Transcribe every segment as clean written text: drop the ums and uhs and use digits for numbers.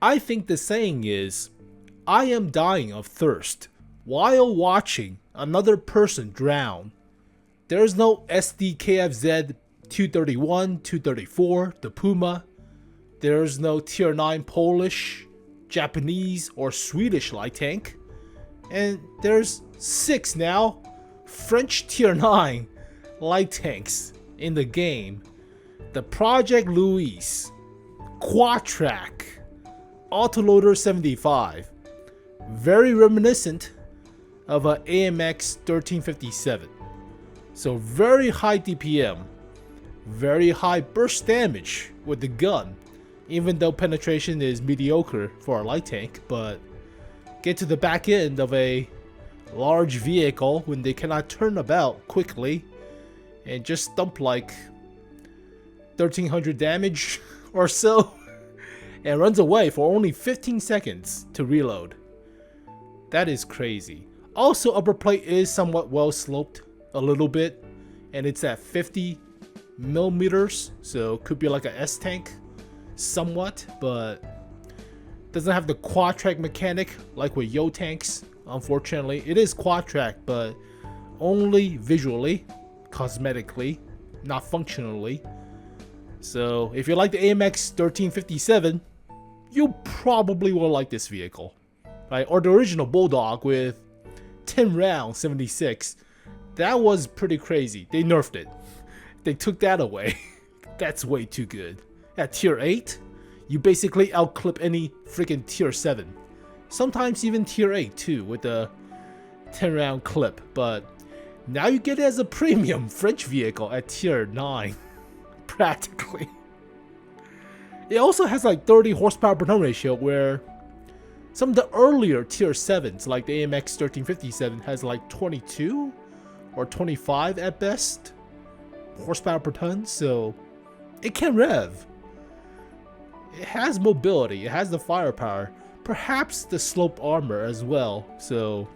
I think the saying is, I am dying of thirst while watching another person drown. There's no SDKFZ 231, 234, the Puma. There's no tier 9 Polish, Japanese, or Swedish light tank. And there's 6 now French tier 9 light tanks in the game. The Projet Louis, Quatrack, Autoloader 75. Very reminiscent of an AMX 1357. So very high DPM, very high burst damage with the gun, even though penetration is mediocre for a light tank, but get to the back end of a large vehicle when they cannot turn about quickly and just dump like 1300 damage or so and runs away for only 15 seconds to reload. That is crazy. Also, upper plate is somewhat well sloped a little bit, and it's at 50 millimeters, so could be like a S tank somewhat, but doesn't have the quad track mechanic like with Yo tanks. Unfortunately, it is quad track, but only visually, cosmetically, not functionally. So if you like the AMX 1357, you probably will like this vehicle, right? Or the original Bulldog with 10 round 76. That was pretty crazy. They nerfed it. They took that away. That's way too good. At tier 8, you basically outclip any freaking tier 7. Sometimes even tier 8 too with the 10 round clip. But now you get it as a premium French vehicle at tier 9. Practically. It also has like 30 horsepower per ton ratio, where some of the earlier tier 7s like the AMX 1357 has like 22 or 25 at best horsepower per ton, so it can rev. It has mobility, it has the firepower, perhaps the sloped armor as well. So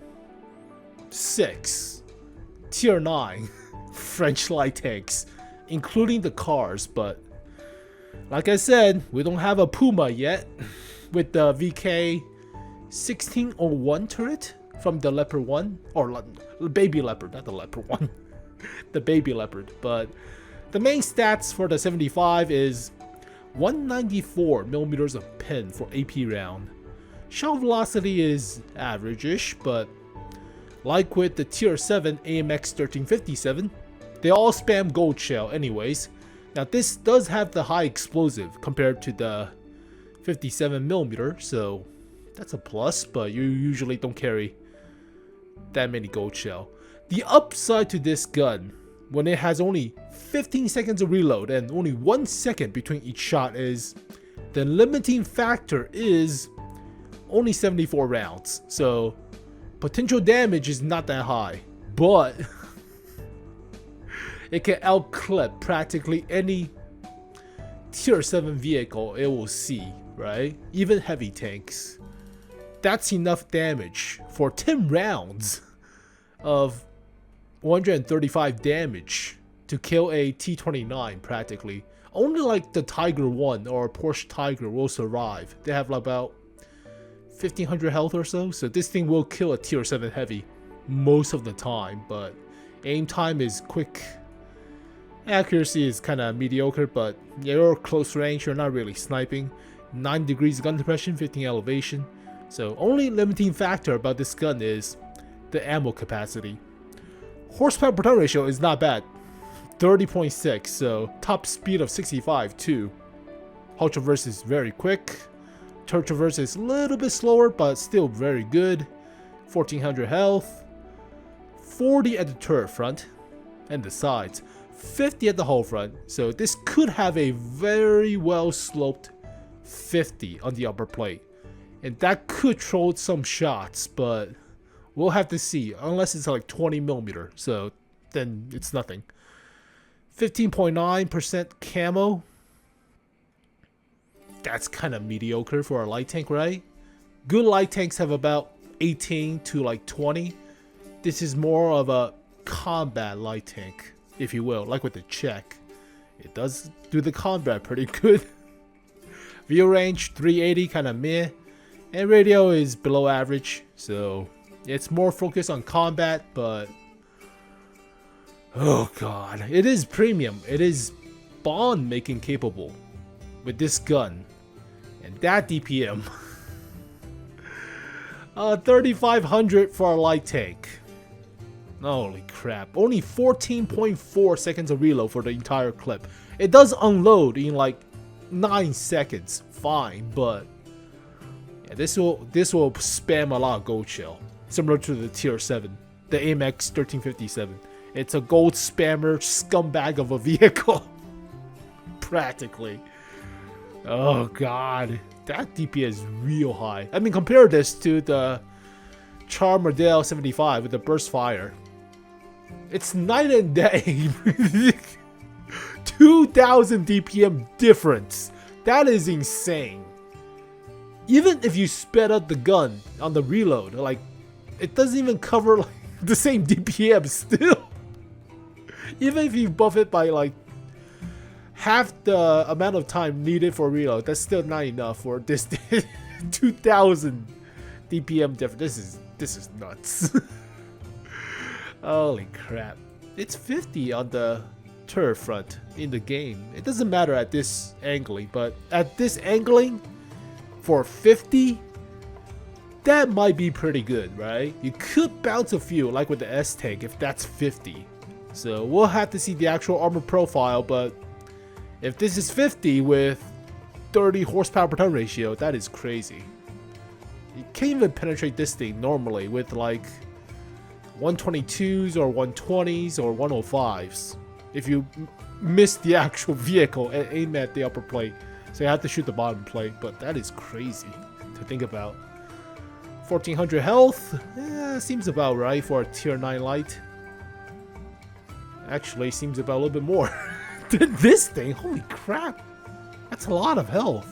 6 tier 9 French light tanks, including the cars. But like I said, we don't have a Puma yet with the VK 1601 turret from the Leopard 1, or Baby Leopard, not the Leopard 1, the Baby Leopard. But the main stats for the 75 is 194 millimeters of pen for AP round. Shell velocity is average-ish, but like with the tier 7 AMX 1357, they all spam gold shell anyways. Now this does have the high explosive compared to the 57mm, so that's a plus, but you usually don't carry that many gold shell. The upside to this gun, when it has only 15 seconds of reload and only 1 second between each shot, is the limiting factor is only 74 rounds. So potential damage is not that high, but it can outclip practically any tier 7 vehicle it will see, right? Even heavy tanks. That's enough damage for 10 rounds of 135 damage to kill a T29 practically. Only like the Tiger 1 or Porsche Tiger will survive. They have about 1500 health or so, so this thing will kill a tier 7 heavy most of the time, but aim time is quick. Accuracy is kind of mediocre, but you're close range, you're not really sniping. 9 degrees gun depression, 15 elevation. So only limiting factor about this gun is the ammo capacity. Horsepower per ton ratio is not bad, 30.6, so top speed of 65 too. Hull traverse is very quick. Turret traverse is a little bit slower, but still very good. 1400 health, 40 at the turret front and the sides, 50 at the hull front. So this could have a very well sloped 50 on the upper plate, and that could troll some shots, but we'll have to see, unless it's like 20mm, so then it's nothing. 15.9% camo. That's kind of mediocre for a light tank, right? Good light tanks have about 18 to like 20. This is more of a combat light tank, if you will, like with the Czech. It does do the combat pretty good. View range 380, kind of meh. And radio is below average, so it's more focused on combat, but oh god, it is premium. It is bond making capable with this gun and that DPM. 3500 for a light tank. Holy crap. Only 14.4 seconds of reload for the entire clip. It does unload in like 9 seconds. Fine, but yeah, this will spam a lot of gold shell. Similar to the tier 7. The AMX 1357. It's a gold spammer scumbag of a vehicle. Practically. Oh god. That DPS is real high. I mean, compare this to the 𝗟𝗂𝗶𝘀 with the burst fire. It's night and day. 2000 DPM difference. That is insane. Even if you sped up the gun on the reload, like, it doesn't even cover like the same DPM still. Even if you buff it by like half the amount of time needed for reload, that's still not enough for this 2000 DPM difference. This is nuts. Holy crap. It's 50 on the turret front in the game. It doesn't matter at this angling, but at this angling for 50, that might be pretty good, right? You could bounce a few like with the S tank if that's 50. So we'll have to see the actual armor profile, but if this is 50 with 30 horsepower per ton ratio, that is crazy. You can't even penetrate this thing normally with like 122s or 120s or 105s if you miss the actual vehicle and aim at the upper plate. So you have to shoot the bottom plate, but that is crazy to think about. 1400 health, seems about right for a tier 9 light. Actually, seems about a little bit more. This thing, holy crap, that's a lot of health.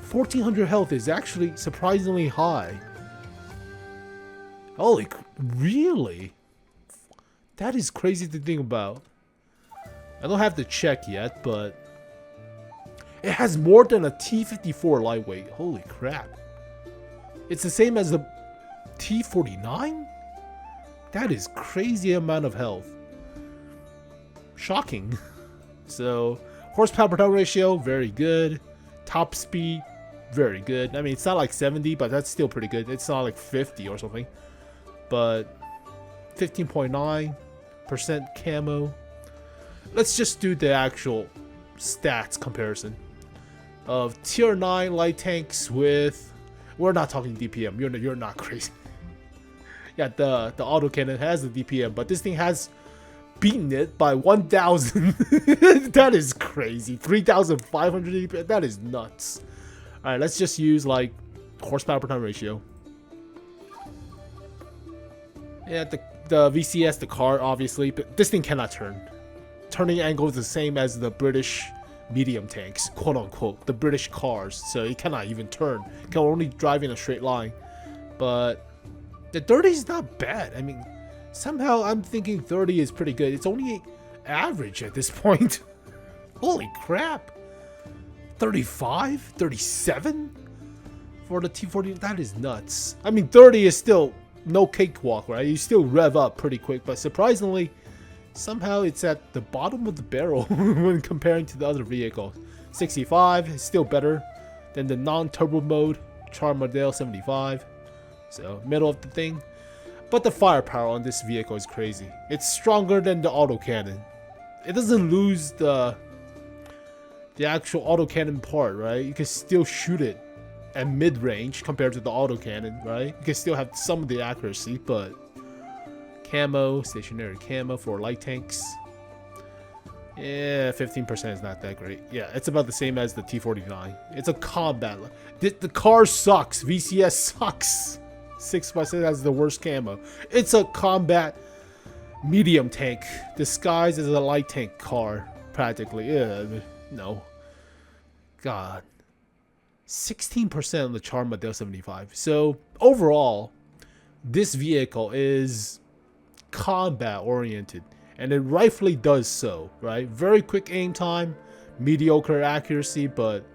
1400 health is actually surprisingly high. Holy, really? That is crazy to think about. I don't have to check yet, but it has more than a T54 lightweight. Holy crap. It's the same as the T49? That is crazy amount of health. Shocking. So, horsepower per ton ratio, very good. Top speed, very good. I mean, it's not like 70, but that's still pretty good. It's not like 50 or something. But 15.9% camo. Let's just do the actual stats comparison of tier 9 light tanks with... We're not talking DPM. You're not crazy. Yeah, the autocannon has the DPM, but this thing has beaten it by 1,000. That is crazy. 3,500 DPM. That is nuts. All right, let's just use like horsepower per ton ratio. Yeah, the VCS, the car, obviously, but this thing cannot turn. Turning angle is the same as the British medium tanks, quote unquote, the British cars. So it cannot even turn. It can only drive in a straight line. But the 30 is not bad. I mean, somehow I'm thinking 30 is pretty good. It's only average at this point. Holy crap. 35? 37? For the T40? That is nuts. I mean, 30 is still no cakewalk, right? You still rev up pretty quick, but surprisingly, somehow it's at the bottom of the barrel when comparing to the other vehicles. 65 is still better than the non-turbo mode 𝗟𝗂𝗶𝘀. So, middle of the thing. But the firepower on this vehicle is crazy. It's stronger than the autocannon. It doesn't lose the actual autocannon part, right? You can still shoot it at mid-range compared to the autocannon, right? You can still have some of the accuracy, but camo, stationary camo for light tanks. Yeah, 15% is not that great. Yeah, it's about the same as the T49. It's a combat. The car sucks. VCS sucks. 6x6 has the worst camo. It's a combat medium tank disguised as a light tank car, practically. Yeah, no. God. 16% on the 𝗟𝗂𝗶𝘀. So, overall, this vehicle is combat oriented, and it rightfully does so, right? Very quick aim time, mediocre accuracy, but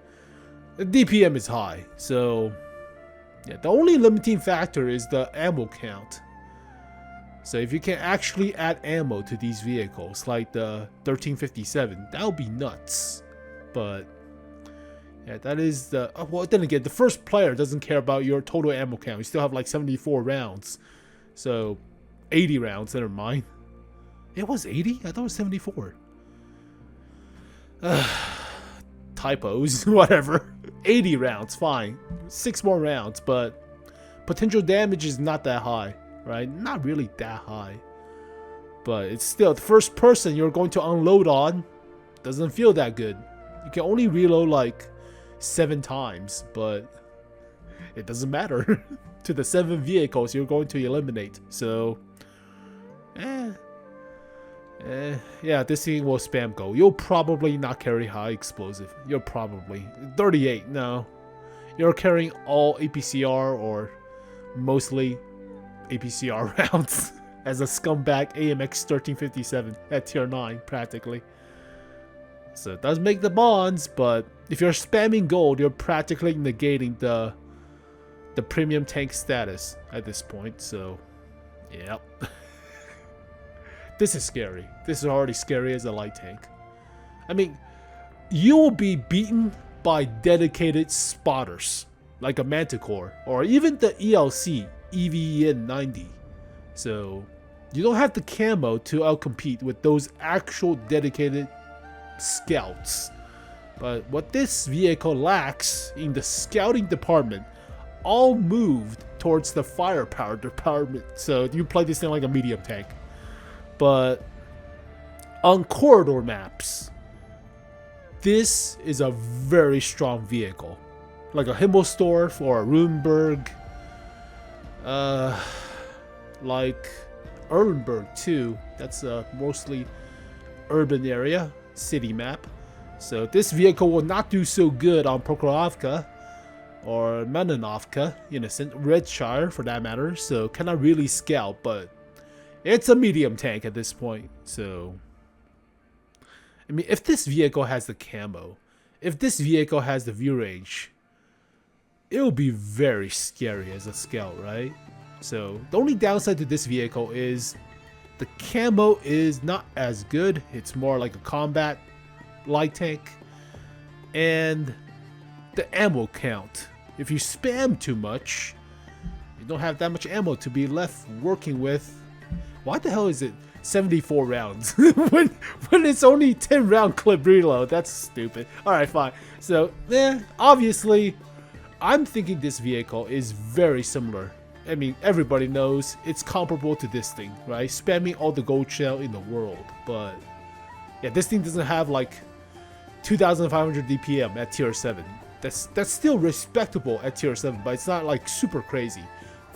the DPM is high. So yeah, the only limiting factor is the ammo count. So if you can actually add ammo to these vehicles, like the 1357, that would be nuts. But yeah, that is the... well, then again, the first player doesn't care about your total ammo count. You still have like 74 rounds. So 80 rounds, never mind. It was 80? I thought it was 74. Typos, whatever. 80 rounds, fine. 6 more rounds, but potential damage is not that high, right? Not really that high. But it's still, the first person you're going to unload on doesn't feel that good. You can only reload like 7 times, but it doesn't matter to the 7 vehicles you're going to eliminate. So, yeah, this thing will spam go. You'll probably not carry high explosive. You'll probably 38. No, you're carrying all APCR or mostly APCR rounds as a scumbag AMX 1357 at tier 9 practically. So it does make the bonds, but if you're spamming gold, you're practically negating the premium tank status at this point. So, yep. This is scary. This is already scary as a light tank. I mean, you will be beaten by dedicated spotters like a Manticore or even the ELC EVN90. So you don't have the camo to outcompete with those actual dedicated scouts. But what this vehicle lacks in the scouting department all moved towards the firepower department. So you play this thing like a medium tank. But on corridor maps, this is a very strong vehicle. Like a Himmelsdorf or a Runeberg. Like Erlenberg too. That's a mostly urban area, city map. So this vehicle will not do so good on Prokhorovka or Mananovka, Innocent, Redshire for that matter. So cannot really scout, but it's a medium tank at this point. So I mean, if this vehicle has the camo, if this vehicle has the view range, it will be very scary as a scout, right? So the only downside to this vehicle is the camo is not as good. It's more like a combat light tank. And the ammo count. If you spam too much, you don't have that much ammo to be left working with. Why the hell is it 74 rounds when it's only 10 round clip reload? That's stupid. Alright, fine. So, obviously, I'm thinking this vehicle is very similar. I mean, everybody knows it's comparable to this thing, right? Spamming all the gold shell in the world. But, yeah, this thing doesn't have like 2,500 DPM at tier 7. That's still respectable at tier 7, but it's not like super crazy.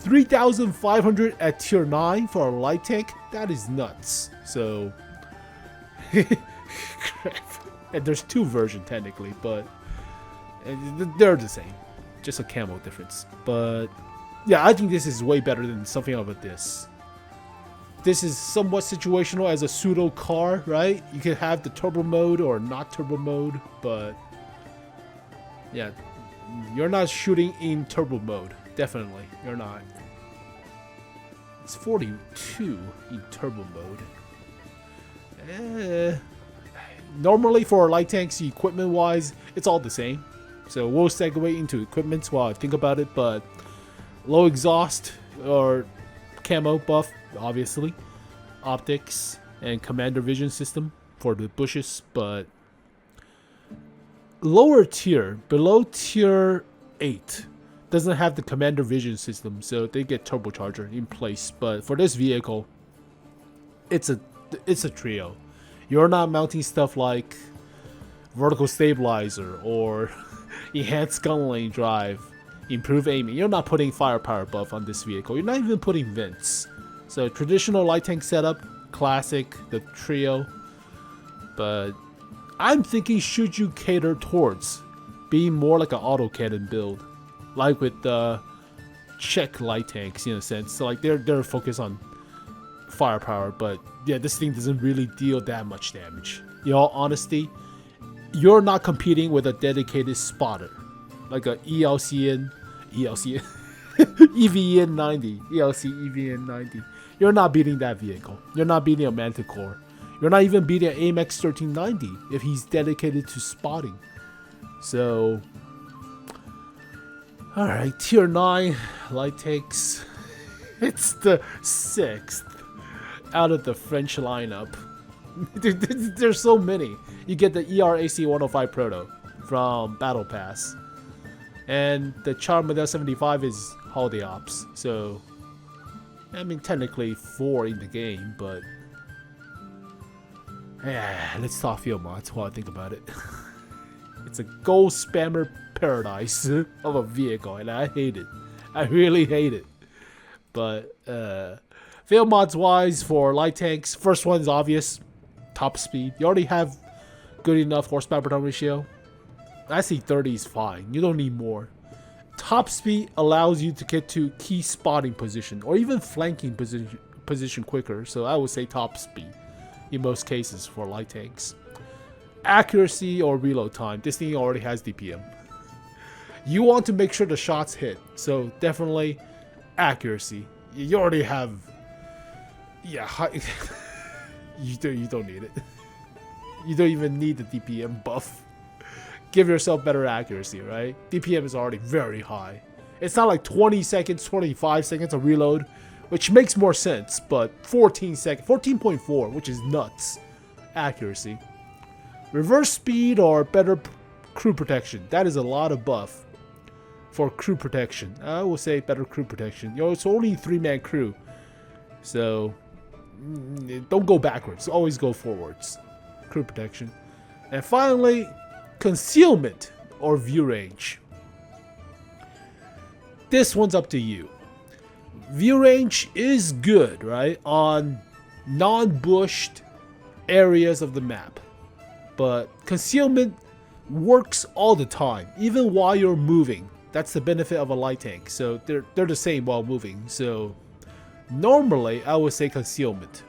3,500 at tier 9 for a light tank? That is nuts. So, crap. And there's 2 versions technically, but they're the same. Just a camo difference. But, yeah, I think this is way better than something like this. This is somewhat situational as a pseudo car, right? You can have the turbo mode or not turbo mode, but yeah, you're not shooting in turbo mode. Definitely, you're not. It's 42 in turbo mode. Normally for light tanks, equipment-wise, it's all the same. So we'll segue into equipment while I think about it, but low exhaust or camo buff, obviously. Optics and commander vision system for the bushes, but lower tier, below tier 8, doesn't have the commander vision system, so they get turbocharger in place. But for this vehicle, it's a trio. You're not mounting stuff like vertical stabilizer or enhanced gun lane drive, improve aiming. You're not putting firepower buff on this vehicle. You're not even putting vents. So traditional light tank setup, classic, the trio. But I'm thinking, should you cater towards being more like an autocannon build, like with the Czech light tanks in a sense? So like they're focused on firepower, but yeah, this thing doesn't really deal that much damage. In all honesty, you're not competing with a dedicated spotter, like a EVN 90, EVN 90. You're not beating that vehicle. You're not beating a Manticore. You're not even beating an AMX 1390 if he's dedicated to spotting. So, alright, tier 9 light tanks. It's the 6th out of the French lineup. There's so many. You get the 𝗟𝗍𝗂𝗏 Proto from Battle Pass. And the 𝗟𝗂𝗏𝘁 75 is 𝗟𝗍𝗂𝗲𝘁. So, I mean, technically 4 in the game, but yeah, let's talk field mods while I think about it. It's a gold spammer paradise of a vehicle, and I hate it. I really hate it. But field mods wise for light tanks, first one is obvious, top speed. You already have good enough horsepower per ton ratio. I see 30 is fine. You don't need more. Top speed allows you to get to key spotting position or even flanking position quicker. So I would say top speed in most cases for light tanks. Accuracy or reload time. This thing already has DPM. You want to make sure the shots hit. So definitely accuracy. You already have. Yeah, you don't need it. You don't even need the DPM buff. Give yourself better accuracy, right? DPM is already very high. It's not like 20 seconds, 25 seconds of reload, which makes more sense, but 14 seconds, 14.4, which is nuts. Accuracy. Reverse speed or better crew protection. That is a lot of buff for crew protection. I will say better crew protection. It's only 3-man crew, so don't go backwards. Always go forwards. Crew protection. And finally, concealment or view range. This one's up to you. View range is good, right, on non-bushed areas of the map, but concealment works all the time, even while you're moving. That's the benefit of a light tank. So they're the same while moving. So normally I would say concealment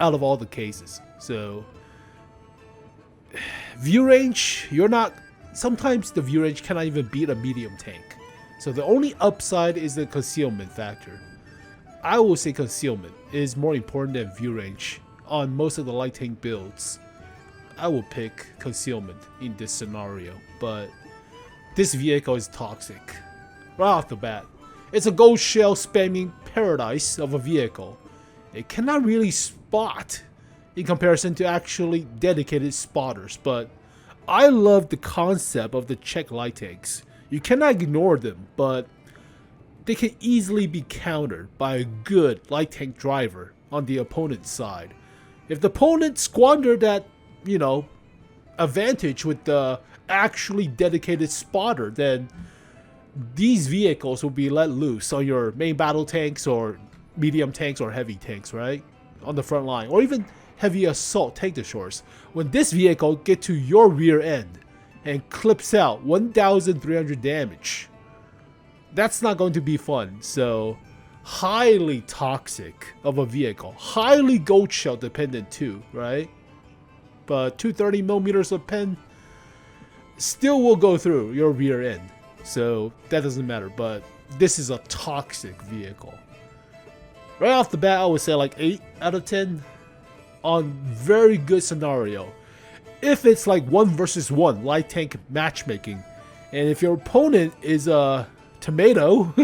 out of all the cases. So view range, sometimes the view range cannot even beat a medium tank. So the only upside is the concealment factor. I will say concealment is more important than view range on most of the light tank builds. I will pick concealment in this scenario, but this vehicle is toxic. Right off the bat, it's a gold shell spamming paradise of a vehicle. It cannot really spot in comparison to actually dedicated spotters, but I love the concept of the Czech light tanks. You cannot ignore them, but they can easily be countered by a good light tank driver on the opponent's side. If the opponent squandered that, advantage with the actually dedicated spotter, then these vehicles will be let loose on your main battle tanks or medium tanks or heavy tanks, right? On the front line, or even heavy assault tank destroyers. When this vehicle get to your rear end and clips out 1,300 damage, that's not going to be fun. So highly toxic of a vehicle, highly gold shell dependent too, right? But 230mm of pen still will go through your rear end, so that doesn't matter. But this is a toxic vehicle. Right off the bat, I would say like 8 out of 10 on very good scenario. If it's like 1 versus 1 light tank matchmaking, and if your opponent is a tomato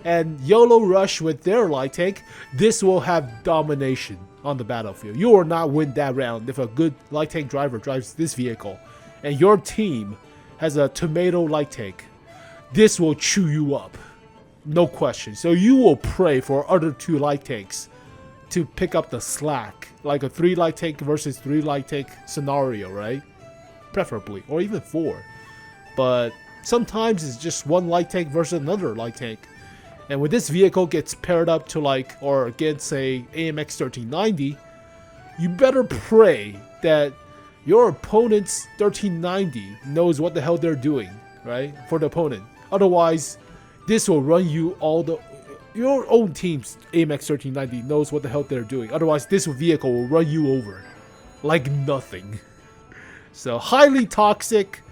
and YOLO rush with their light tank, this will have domination on the battlefield. You will not win that round if a good light tank driver drives this vehicle and your team has a tomato light tank. This will chew you up, no question. So you will pray for other 2 light tanks to pick up the slack, like a 3 light tank versus 3 light tank scenario, right? Preferably, or even 4. But sometimes it's just 1 light tank versus another light tank. And when this vehicle gets paired up to or against a AMX 1390, you better pray that your opponent's 1390 knows what the hell they're doing, right? For the opponent. Otherwise, this will run you your own team's AMX 1390 knows what the hell they're doing. Otherwise, this vehicle will run you over like nothing. So highly toxic,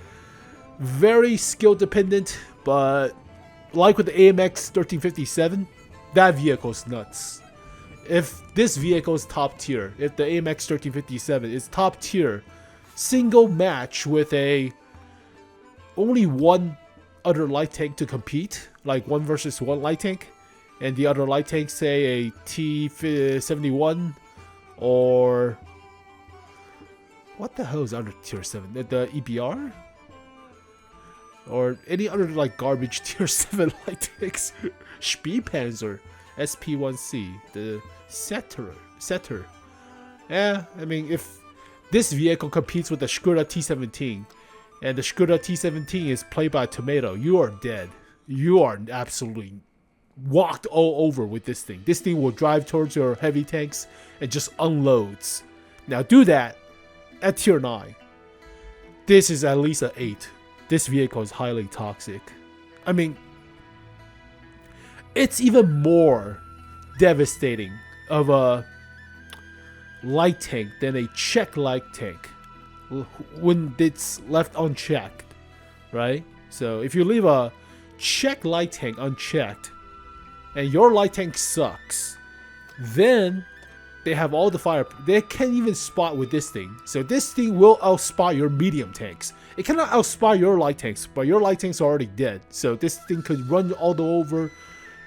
very skill dependent, but like with the AMX 1357, that vehicle's nuts. If this vehicle is top tier, if the AMX 1357 is top tier, single match with only one other light tank to compete, like 1 versus 1 light tank, and the other light tank, say a T71 or what the hell is under tier 7? The EBR? Or any other like garbage tier 7 light tanks. 𝗣𝗿𝗀𝘁, SP1C, the Setter. Yeah, I mean, if this vehicle competes with the 𝗟𝗂𝗄𝘁 T17, and the 𝗟𝗂𝗄𝘁 T17 is played by a tomato, you are dead. You are absolutely walked all over with this thing. This thing will drive towards your heavy tanks and just unloads. Now do that at tier 9. This is at least an 8. This vehicle is highly toxic. I mean, it's even more devastating of a light tank than a Czech light tank when it's left unchecked, right? So if you leave a Czech light tank unchecked and your light tank sucks, then they have all the fire. They can't even spot with this thing. So this thing will outspot your medium tanks. It cannot outspot your light tanks, but your light tanks are already dead. So this thing could run all over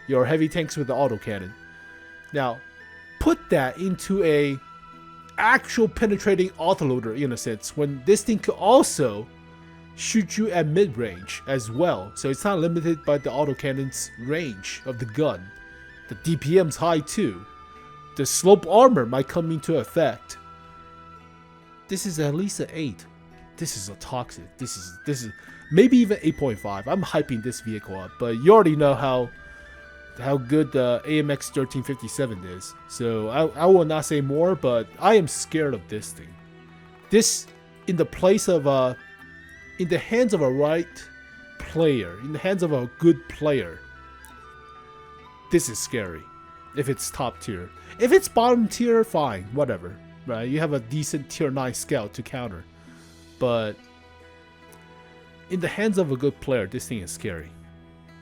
your heavy tanks with the autocannon. Now, put that into a actual penetrating autoloader in a sense, when this thing could also shoot you at mid-range as well. So it's not limited by the autocannon's range of the gun. The DPM's high too. The slope armor might come into effect. This is at least an 8. This is a toxic. This is maybe even 8.5. I'm hyping this vehicle up, but you already know how good the AMX 1357 is. So I will not say more, but I am scared of this thing. This, in the place of in the hands of a right player, in the hands of a good player, this is scary. If it's top tier. If it's bottom tier, fine, whatever, right? You have a decent tier 9 scout to counter. But in the hands of a good player, this thing is scary.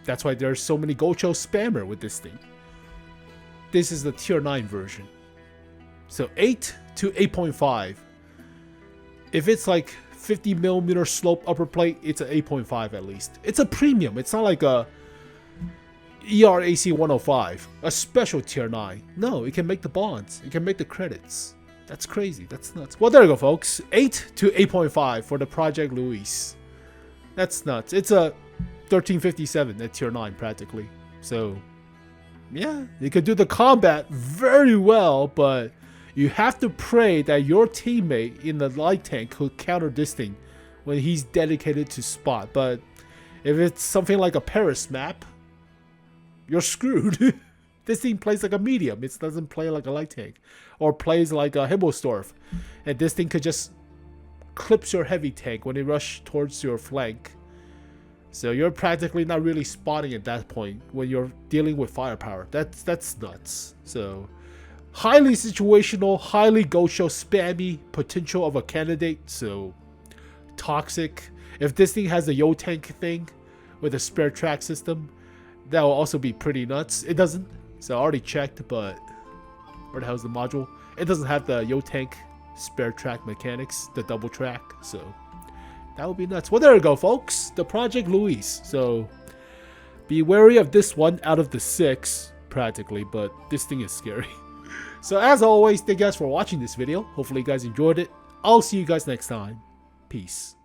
That's why there's so many Gocho spammer with this thing. This is the tier 9 version. So 8 to 8.5. If it's like 50mm slope upper plate, it's an 8.5 at least. It's a premium. It's not like a 𝗟𝗂𝗶𝘀𝗁, a special tier 9. No, it can make the bonds. It can make the credits. That's crazy. That's nuts. Well, there you go, folks. 8 to 8.5 for the Projet Louis. That's nuts. It's a 1357 at tier 9 practically. So, yeah, you can do the combat very well, but you have to pray that your teammate in the light tank could counter this thing when he's dedicated to spot. But if it's something like a Paris map, you're screwed. This thing plays like a medium. It doesn't play like a light tank. Or plays like a 𝗟𝗿𝗄𝘁. And this thing could just clips your heavy tank when it rushes towards your flank. So you're practically not really spotting at that point when you're dealing with firepower. That's nuts. So highly situational, highly Gocho spammy potential of a candidate. So toxic. If this thing has a Yo tank thing with a spare track system, that will also be pretty nuts. It doesn't, so I already checked, but where the hell is the module? It doesn't have the Yo tank spare track mechanics, the double track, so that would be nuts. Well, there you go, folks. The Projet Louis. So be wary of this one out of the 6, practically, but this thing is scary. So as always, thank you guys for watching this video. Hopefully you guys enjoyed it. I'll see you guys next time. Peace.